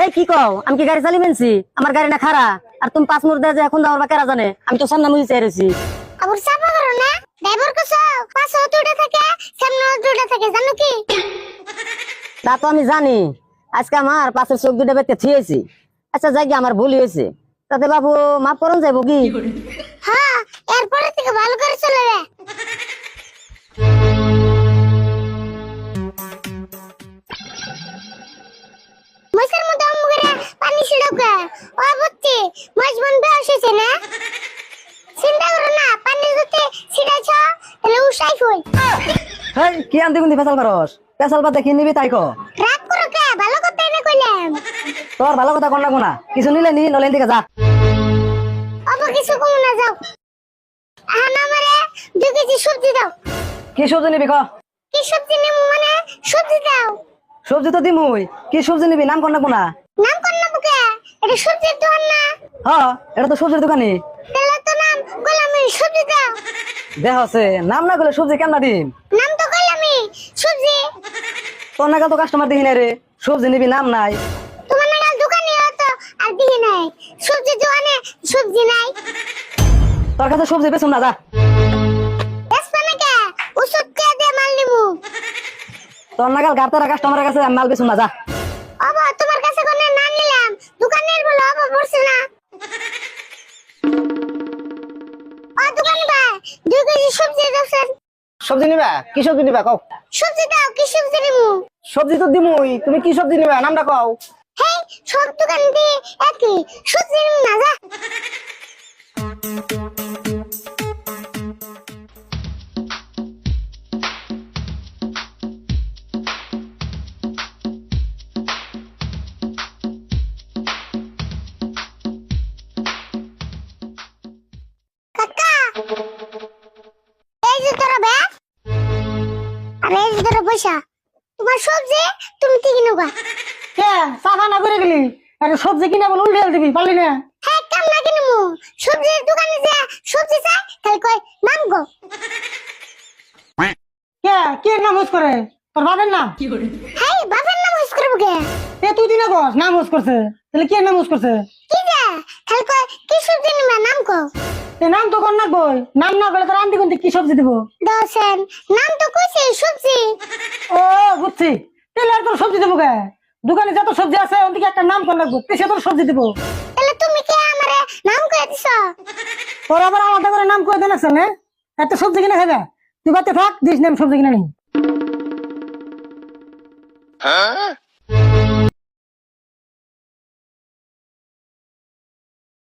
এই কি কও আমি কি গাড়ি চালি মেনছি আমার গাড়ি না খারা আর তুমি 5 মিনিট দেয় এখন দাও কেরা জানে আমি তো সামনে মুই চাইছি আবার চাপা করো না ড্রাইভার কসো পাশে দুটো থাকে সামনে দুটো থাকে জানো কি তা তো আমি জানি আজকে আমার পাশের চোখ দুটো বেতে থিয়েছি আচ্ছা যাই আমার ভুল হয়েছে তাতে বাবু মাফ করুন যাইব কি হ্যাঁ এরপরে থেকে ভালো করে চলে রে মশার মধ্যে আমগুরে পানি ছিড়কে ও বুঝছি মাছ বন্ধ এসেছে না চিন্তা করো না পানি যদি ছিড়াছ তাহলে উসাই ফুল হেই কি আনতে গুন্দি ফেসাল পারস ফেসাল পাতে কি নিবি তাই কো রাগ করো কে ভালো কথা না কইলাম তোর ভালো কথা কোন লাগবো না কিছু নিলে নি নলেন দিকে যা আবার কিছু কম না যাও আনা আমারে 2 কেজি সবজি দাও কি সবজি নিবি ক কি সবজি নেব মানে সবজি দাও সবজি তো দিমুই কি সবজি নিবি নাম কোন লাগবো না নাম কোন না বুকে এটা সবজির দোকান না হ্যাঁ এটা তো সবজির দোকানি তাহলে তো নাম গোলামি সবজি দাও দেখ আছে নাম না গেলে সবজি কেমন দিম নাম তো গোলামি সবজি তোর নাগাল তো কাস্টমার দেখি না রে সবজি নিবি নাম নাই তোমার নাগাল দোকানে হতো আর দিই নাই সবজি দোকানে সবজি নাই তোর কাছে সবজি বেচুম না যা এসপানে কে ওষুধ কে দে মাল নিমু তোর নাগাল গাবতারা কাস্টমারের কাছে আমি মাল বেচুম না যা বাবা তোমার কাছে কোন না নিলাম দোকানের বলো বাবা বলছ না ও দোকান ভাই 2 কেজি সবজি দাও স্যার সবজি নিবা কি সবজি নিবা কও সবজি দাও কি সবজি নিমু সবজি তো দিমুই তুমি কি সবজি নিবা নামটা কও হেই সব দোকান দিয়ে একই সবজি নিমু না যা কাকা এই যে তোর ব্যাগ আর এই যে তোর পয়সা তোমার সবজি তুমি কি কিনবা কে সাফা না করে গেলি আরে সবজি কিনা বল উল্টে দিবি পারলি না হ্যাঁ কাম না কিনমু সবজির দোকানে যা সবজি চাই তাহলে কই নাম গো কে কে নাম হোস করে তোর বাবার নাম হেই বাবার নাম হুস করব কে এ তুই দিনা বস নাম হোস করছে তাহলে কে নাম হোস করছে কি যা তাহলে কই কি সবজি নিবা নাম গো এ নাম তো কোন না বই নাম না বলে তোর আন্টি কোনতে কি সবজি দিব দশেন নাম তো কইছে সবজি ও বুঝছি তাহলে আর তোর সবজি দেবো কে দোকানে যত সবজি আছে ওদিকে একটা নাম কোন লাগবো সে তোর সবজি দিব তাহলে তুমি কি আমারে নাম কই দিছো তোর আবার আলাদা করে নাম করে দেন আছে না এত সবজি কিনে খাবে তুই বাতে থাক দিস নাম সবজি কিনে নেই